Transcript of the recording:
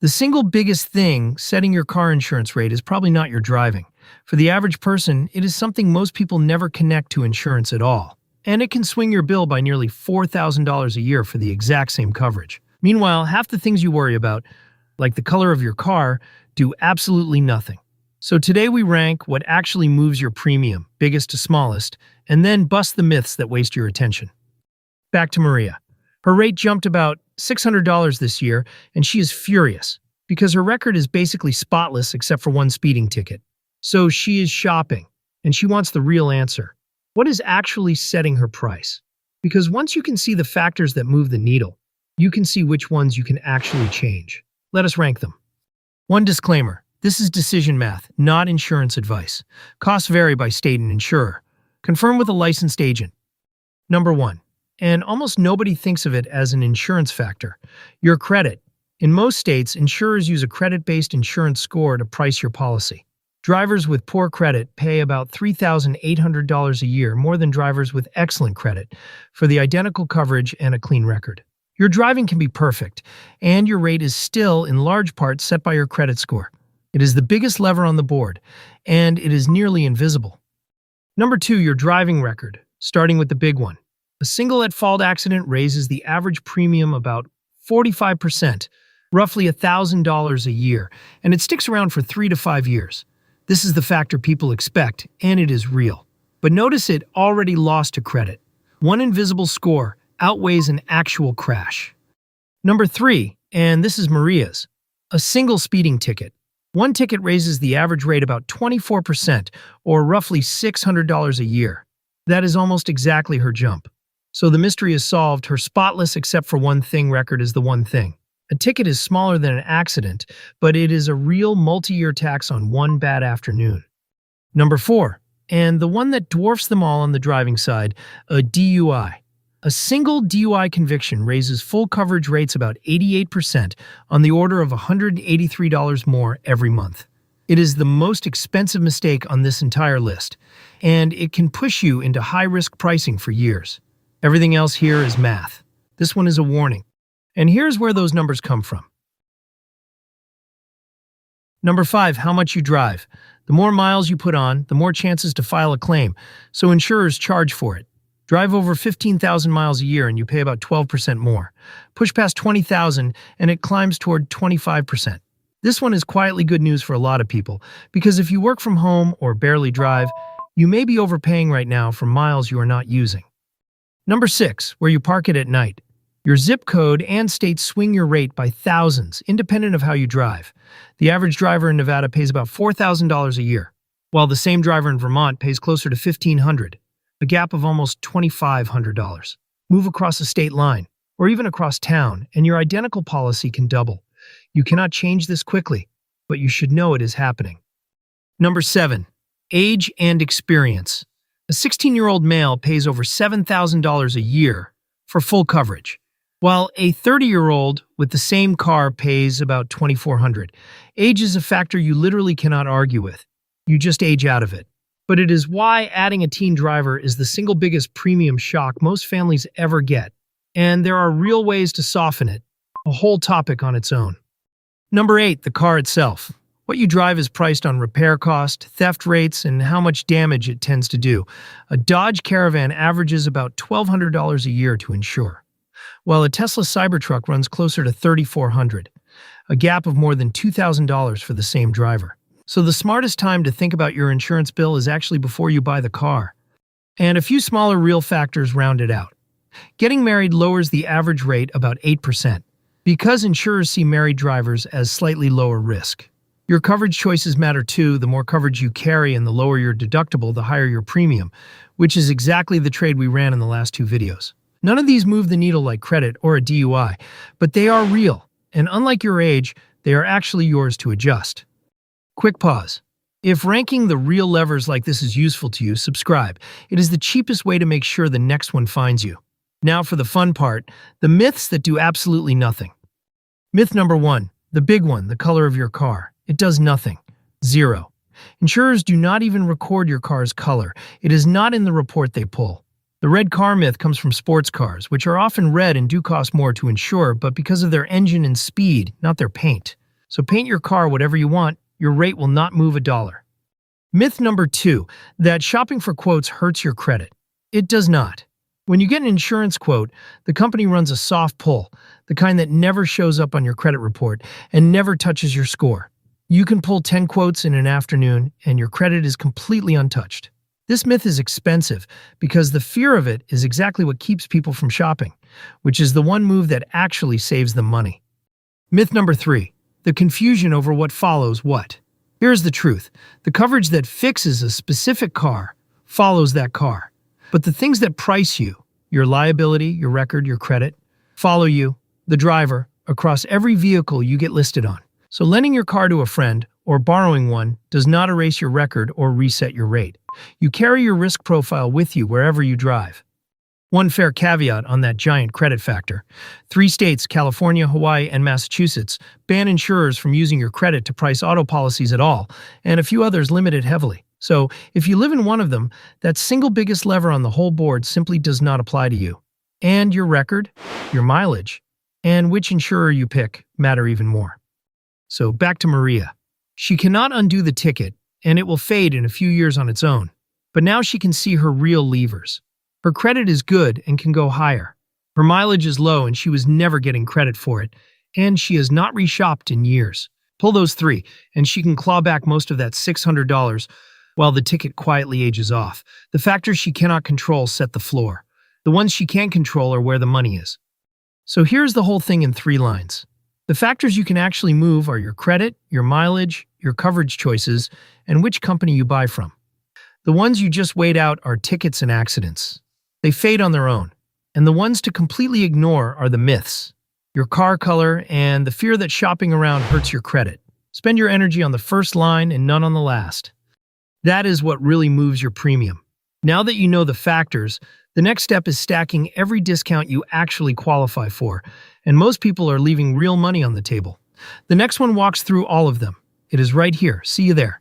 The single biggest thing setting your car insurance rate is probably not your driving. For the average person, it is something most people never connect to insurance at all. And it can swing your bill by nearly $4,000 a year for the exact same coverage. Meanwhile, half the things you worry about, like the color of your car, do absolutely nothing. So today we rank what actually moves your premium, biggest to smallest, and then bust the myths that waste your attention. Back to Maria. Her rate jumped about $600 this year, and she is furious because her record is basically spotless except for one speeding ticket. So she is shopping, and she wants the real answer. What is actually setting her price? Because once you can see the factors that move the needle, you can see which ones you can actually change. Let us rank them. One disclaimer. This is decision math, not insurance advice. Costs vary by state and insurer. Confirm with a licensed agent. Number 1. And almost nobody thinks of it as an insurance factor. Your credit. In most states, insurers use a credit-based insurance score to price your policy. Drivers with poor credit pay about $3,800 a year more than drivers with excellent credit for the identical coverage and a clean record. Your driving can be perfect, and your rate is still in large part set by your credit score. It is the biggest lever on the board, and it is nearly invisible. Number 2, your driving record, starting with the big one. A single at-fault accident raises the average premium about 45%, roughly $1,000 a year, and it sticks around for 3 to 5 years. This is the factor people expect, and it is real. But notice it already lost to credit. One invisible score outweighs an actual crash. Number 3, and this is Maria's, a single speeding ticket. One ticket raises the average rate about 24%, or roughly $600 a year. That is almost exactly her jump. So the mystery is solved. Her spotless except for one thing record is the one thing. A ticket is smaller than an accident, but it is a real multi-year tax on one bad afternoon. Number 4, and the one that dwarfs them all on the driving side, a DUI. A single DUI conviction raises full coverage rates about 88%, on the order of $183 more every month. It is the most expensive mistake on this entire list, and it can push you into high-risk pricing for years. Everything else here is math. This one is a warning. And here's where those numbers come from. Number 5, how much you drive. The more miles you put on, the more chances to file a claim, so insurers charge for it. Drive over 15,000 miles a year and you pay about 12% more. Push past 20,000 and it climbs toward 25%. This one is quietly good news for a lot of people, because if you work from home or barely drive, you may be overpaying right now for miles you are not using. Number 6, where you park it at night. Your zip code and state swing your rate by thousands, independent of how you drive. The average driver in Nevada pays about $4,000 a year, while the same driver in Vermont pays closer to $1,500, a gap of almost $2,500. Move across a state line, or even across town, and your identical policy can double. You cannot change this quickly, but you should know it is happening. Number 7, age and experience. A 16-year-old male pays over $7,000 a year for full coverage, while a 30-year-old with the same car pays about $2,400. Age is a factor you literally cannot argue with. You just age out of it. But it is why adding a teen driver is the single biggest premium shock most families ever get. And there are real ways to soften it, a whole topic on its own. Number 8, the car itself. What you drive is priced on repair cost, theft rates, and how much damage it tends to do. A Dodge Caravan averages about $1,200 a year to insure, while a Tesla Cybertruck runs closer to $3,400, a gap of more than $2,000 for the same driver. So the smartest time to think about your insurance bill is actually before you buy the car. And a few smaller real factors round it out. Getting married lowers the average rate about 8%, because insurers see married drivers as slightly lower risk. Your coverage choices matter too. The more coverage you carry and the lower your deductible, the higher your premium, which is exactly the trade we ran in the last 2 videos. None of these move the needle like credit or a DUI, but they are real, and unlike your age, they are actually yours to adjust. Quick pause. If ranking the real levers like this is useful to you, subscribe. It is the cheapest way to make sure the next one finds you. Now for the fun part, the myths that do absolutely nothing. Myth number 1, the big one, the color of your car. It does nothing. 0. Insurers do not even record your car's color. It is not in the report they pull. The red car myth comes from sports cars, which are often red and do cost more to insure, but because of their engine and speed, not their paint. So paint your car whatever you want, your rate will not move a dollar. Myth number 2, that shopping for quotes hurts your credit. It does not. When you get an insurance quote, the company runs a soft pull, the kind that never shows up on your credit report and never touches your score. You can pull 10 quotes in an afternoon and your credit is completely untouched. This myth is expensive because the fear of it is exactly what keeps people from shopping, which is the one move that actually saves them money. Myth number 3, the confusion over what follows what. Here's the truth. The coverage that fixes a specific car follows that car. But the things that price you, your liability, your record, your credit, follow you, the driver, across every vehicle you get listed on. So lending your car to a friend or borrowing one does not erase your record or reset your rate. You carry your risk profile with you wherever you drive. One fair caveat on that giant credit factor. 3 states, California, Hawaii, and Massachusetts, ban insurers from using your credit to price auto policies at all, and a few others limit it heavily. So, if you live in one of them, that single biggest lever on the whole board simply does not apply to you. And your record, your mileage, and which insurer you pick matter even more. So, back to Maria. She cannot undo the ticket, and it will fade in a few years on its own. But now she can see her real levers. Her credit is good and can go higher. Her mileage is low and she was never getting credit for it. And she has not reshopped in years. Pull those 3, and she can claw back most of that $600 while the ticket quietly ages off. The factors she cannot control set the floor. The ones she can control are where the money is. So here's the whole thing in 3 lines. The factors you can actually move are your credit, your mileage, your coverage choices, and which company you buy from. The ones you just weighed out are tickets and accidents. They fade on their own. And the ones to completely ignore are the myths. Your car color and the fear that shopping around hurts your credit. Spend your energy on the first line and none on the last. That is what really moves your premium. Now that you know the factors, the next step is stacking every discount you actually qualify for, and most people are leaving real money on the table. The next one walks through all of them. It is right here. See you there.